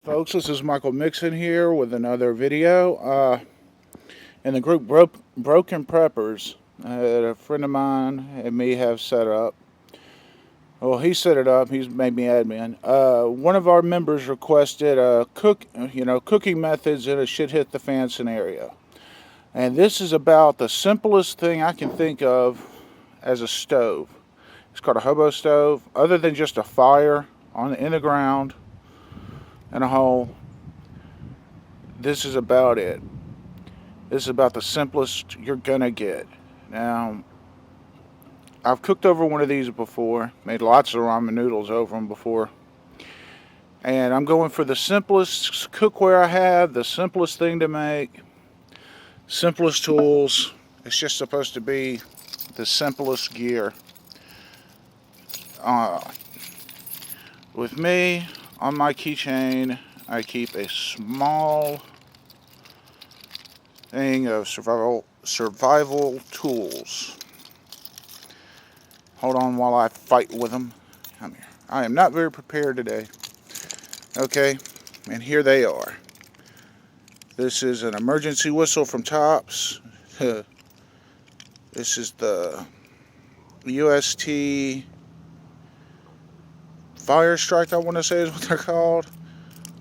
Folks, this is Michael Mixon here with another video. In the group Broken Preppers, a friend of mine and me have set up. Well, he set it up. He's made me admin. One of our members requested cooking methods in a shit hit the fan scenario, and this is about the simplest thing I can think of as a stove. It's called a Hobo stove. Other than just a fire in the ground and a hole, this is about it. This is about the simplest you're gonna get. Now, I've cooked over one of these before, made lots of ramen noodles over them before, and I'm going for the simplest cookware I have, the simplest thing to make, simplest tools. It's just supposed to be the simplest gear. With me, on my keychain, I keep a small thing of survival tools. Hold on while I fight with them. Come here. I am not very prepared today. Okay, and here they are. This is an emergency whistle from Tops. This is the UST Fire Strike, I want to say is what they're called.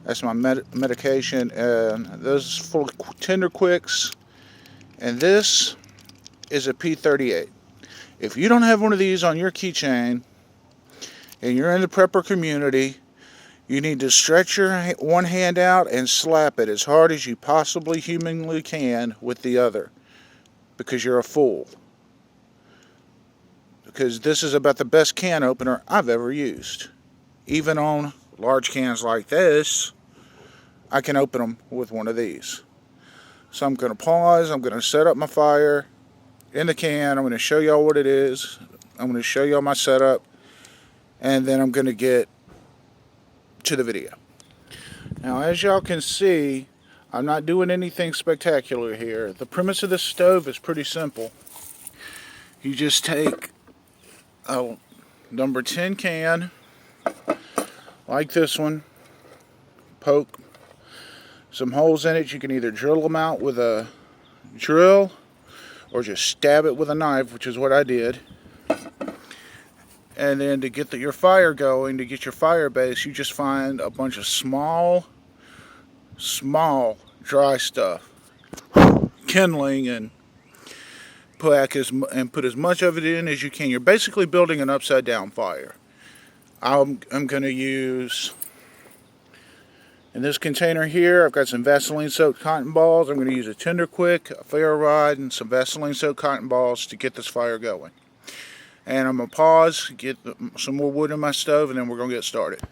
That's my medication, and this is full of Tender Quicks, and this is a P38. If you don't have one of these on your keychain, and you're in the prepper community, you need to stretch your one hand out and slap it as hard as you possibly humanly can with the other, because you're a fool. Because this is about the best can opener I've ever used. Even on large cans like this, I can open them with one of these. So I'm going to pause. I'm going to set up my fire in the can. I'm going to show y'all what it is. I'm going to show y'all my setup. And then I'm going to get to the video. Now, as y'all can see, I'm not doing anything spectacular here. The premise of this stove is pretty simple. You just take a number 10 can, like this one, poke some holes in it. You can either drill them out with a drill or just stab it with a knife, which is what I did. And then to get your fire going, to get your fire base, you just find a bunch of small dry stuff, kindling, and put as much of it in as you can. You're basically building an upside down fire. I'm going to use, in this container here, I've got some Vaseline soaked cotton balls. I'm going to use a Tender Quick, a ferro rod, and some Vaseline soaked cotton balls to get this fire going. And I'm going to pause, get some more wood in my stove, and then we're going to get started.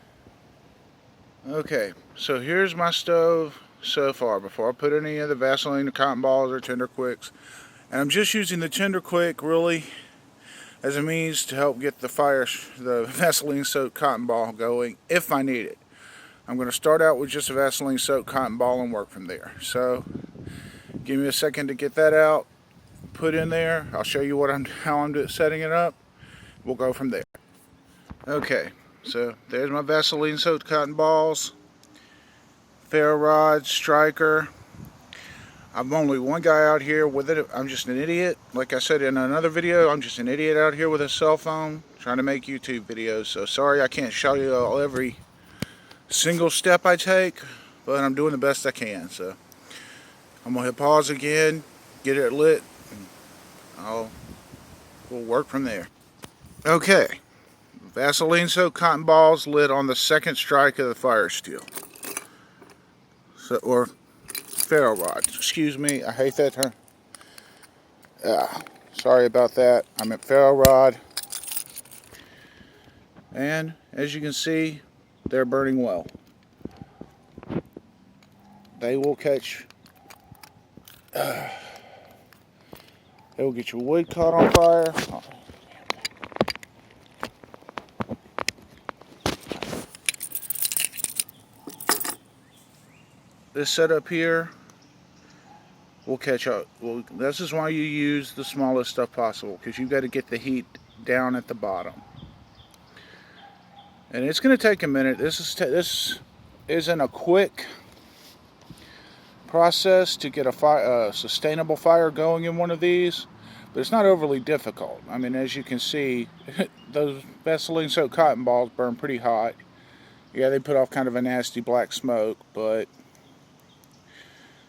Okay, so here's my stove so far before I put any of the Vaseline or cotton balls or Tender Quicks. And I'm just using the Tender Quick really as a means to help get the Vaseline soaked cotton ball going if I need it. I'm going to start out with just a Vaseline soaked cotton ball and work from there. So give me a second to get that out, put in there. I'll show you how I'm setting it up. We'll go from there. Okay, so there's my Vaseline soaked cotton balls, ferro rod, striker. I'm only one guy out here with it. I'm just an idiot. Like I said in another video, I'm just an idiot out here with a cell phone trying to make YouTube videos. So sorry I can't show you all every single step I take, but I'm doing the best I can. So I'm going to hit pause again, get it lit, and we'll work from there. Okay, Vaseline soaked cotton balls lit on the second strike of the fire steel. Or ferro rod. Excuse me, I hate that term. Sorry about that. I meant ferro rod. And as you can see, they're burning well. They will catch. They will get your wood caught on fire. This setup here will catch up. Well, this is why you use the smallest stuff possible, because you've got to get the heat down at the bottom. And it's going to take a minute. This isn't a quick process to get a sustainable fire going in one of these, but it's not overly difficult. I mean, as you can see, those Vaseline soaked cotton balls burn pretty hot. Yeah, they put off kind of a nasty black smoke, but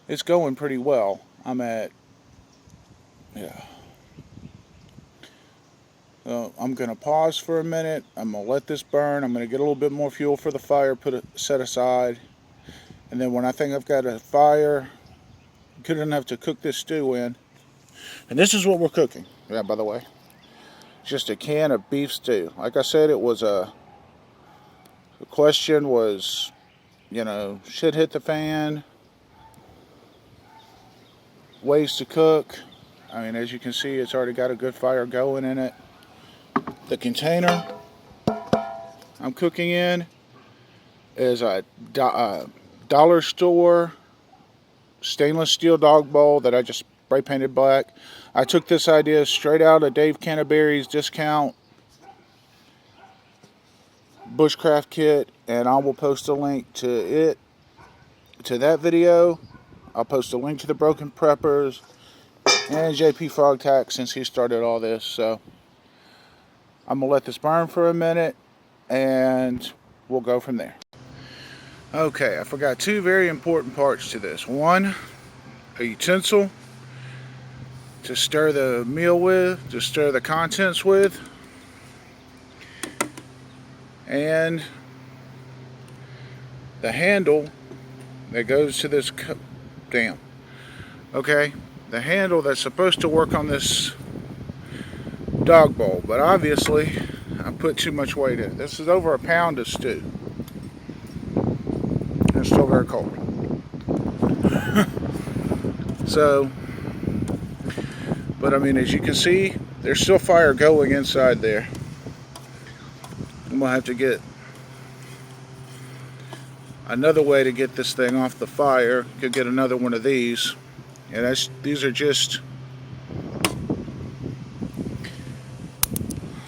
it's going pretty well. So I'm going to pause for a minute. I'm going to let this burn. I'm going to get a little bit more fuel for the fire, set aside. And then when I think I've got a fire good enough to cook this stew in, and this is what we're cooking, yeah, by the way, just a can of beef stew. Like I said, it was the question was, shit hit the fan, ways to cook. I mean, as you can see, it's already got a good fire going in it. The container I'm cooking in is a dollar store stainless steel dog bowl that I just spray painted black. I took this idea straight out of Dave Canterbury's discount bushcraft kit, and I will post a link to that video. I'll post a link to the Broken Preppers and JP Frogtac, since he started all this. So I'm gonna let this burn for a minute and we'll go from there. Okay, I forgot two very important parts to this. One, a utensil to stir the meal with, to stir the contents with, and the handle that goes to this cup. Okay, the handle that's supposed to work on this dog bowl, but obviously I put too much weight in. This is over a pound of stew. It's still very cold. So, but I mean, as you can see, there's still fire going inside there. I'm gonna have to get another way to get this thing off the fire. Could get another one of these, and these are just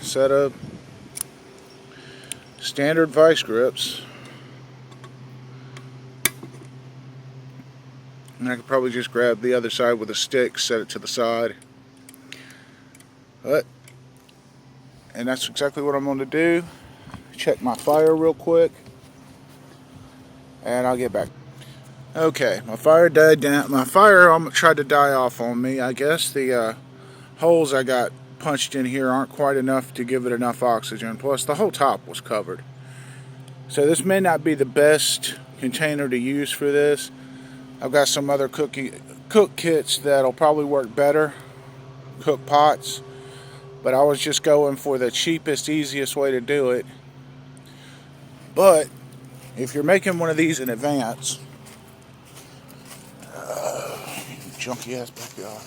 set up standard vice grips. And I could probably just grab the other side with a stick, set it to the side. And that's exactly what I'm going to do. Check my fire real quick, and I'll get back. Okay, my fire died down. My fire tried to die off on me. I guess the holes I got punched in here aren't quite enough to give it enough oxygen. Plus, the whole top was covered. So this may not be the best container to use for this. I've got some other cook kits that'll probably work better, cook pots, but I was just going for the cheapest, easiest way to do it. But if you're making one of these in advance, junky ass backyard,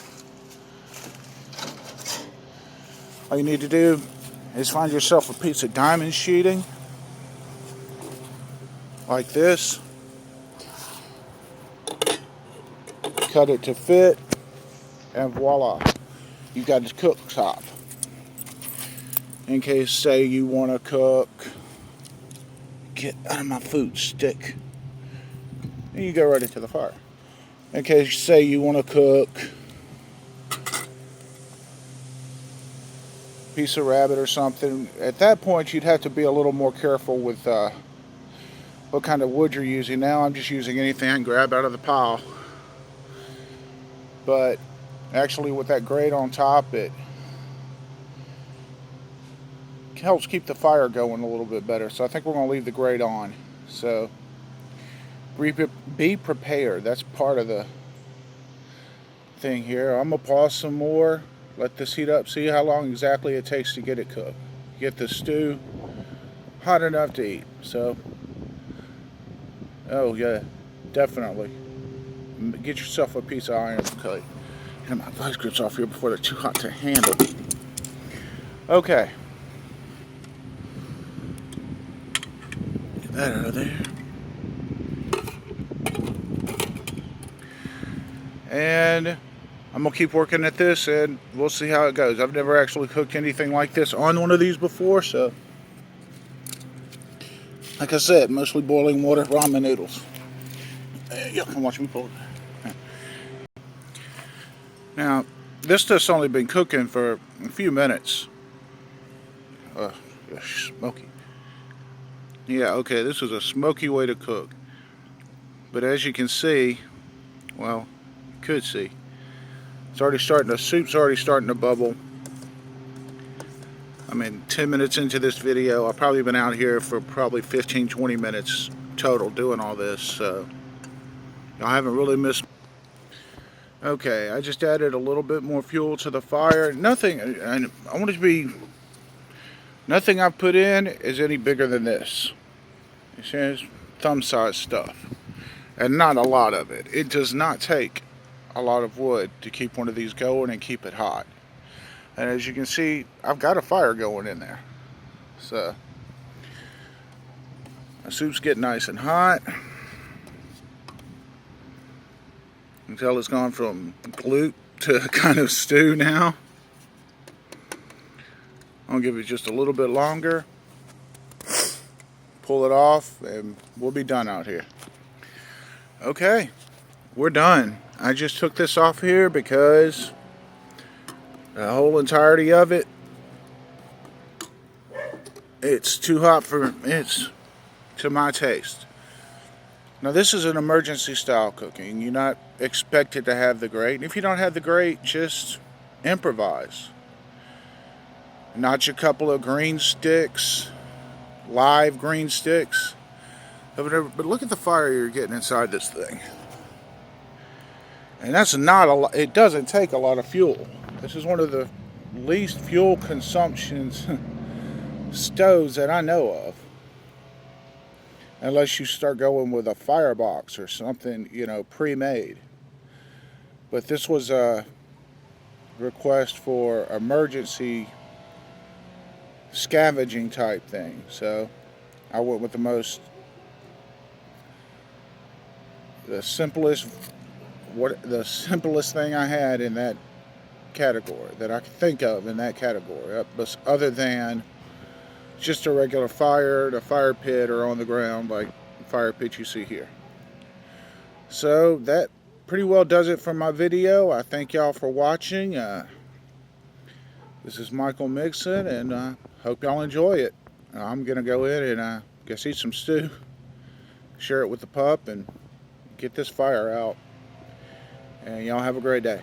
all you need to do is find yourself a piece of diamond sheeting like this. Cut it to fit, and voila, you got a cooktop. In case, say, you want to cook, get out of my food stick, and you go right into the fire. In case, say, you want to cook a piece of rabbit or something, at that point you'd have to be a little more careful with what kind of wood you're using. Now I'm just using anything I can grab out of the pile. But actually, with that grate on top, it helps keep the fire going a little bit better. So I think we're going to leave the grate on. So be prepared. That's part of the thing here. I'm going to pause some more, let this heat up, see how long exactly it takes to get it cooked. Get the stew hot enough to eat. So, oh yeah, definitely. Get yourself a piece of iron plate. Get my vice grips off here before they're too hot to handle. Okay. Get that out of there. And I'm going to keep working at this, and we'll see how it goes. I've never actually cooked anything like this on one of these before, so Like I said, mostly boiling water, ramen noodles. You can watch me pull it. Now, this stuff's only been cooking for a few minutes. Smoky. Yeah, okay, this was a smoky way to cook. But as you can see, well, you could see, the soup's already starting to bubble. I mean, 10 minutes into this video, I've probably been out here for probably 15-20 minutes total doing all this, so I haven't really missed. Okay, I just added a little bit more fuel to the fire. Nothing, and I want it to be, nothing I've put in is any bigger than this. You see, it's thumb-sized stuff. And not a lot of it. It does not take a lot of wood to keep one of these going and keep it hot. And as you can see, I've got a fire going in there. So, my soup's getting nice and hot. You can tell it's gone from glute to kind of stew now. I'll give it just a little bit longer. Pull it off and we'll be done out here. Okay, we're done. I just took this off here because the whole entirety of it, it's too hot for it's to my taste. Now this is an emergency style cooking. You're not expected to have the grate. And if you don't have the grate, just improvise. Notch a couple of green sticks, live green sticks. But look at the fire you're getting inside this thing. And that's not a lot. It doesn't take a lot of fuel. This is one of the least fuel consumptions stoves that I know of. Unless you start going with a firebox or something, pre-made. But this was a request for emergency scavenging type thing. So I went with the simplest thing I had in that category that I could think of in that category, other than just a regular fire, the fire pit, or on the ground like the fire pit you see here. So that pretty well does it for my video. I thank y'all for watching. This is Michael Mixon, and hope y'all enjoy it. I'm gonna go in and guess eat some stew, share it with the pup, and get this fire out. And y'all have a great day.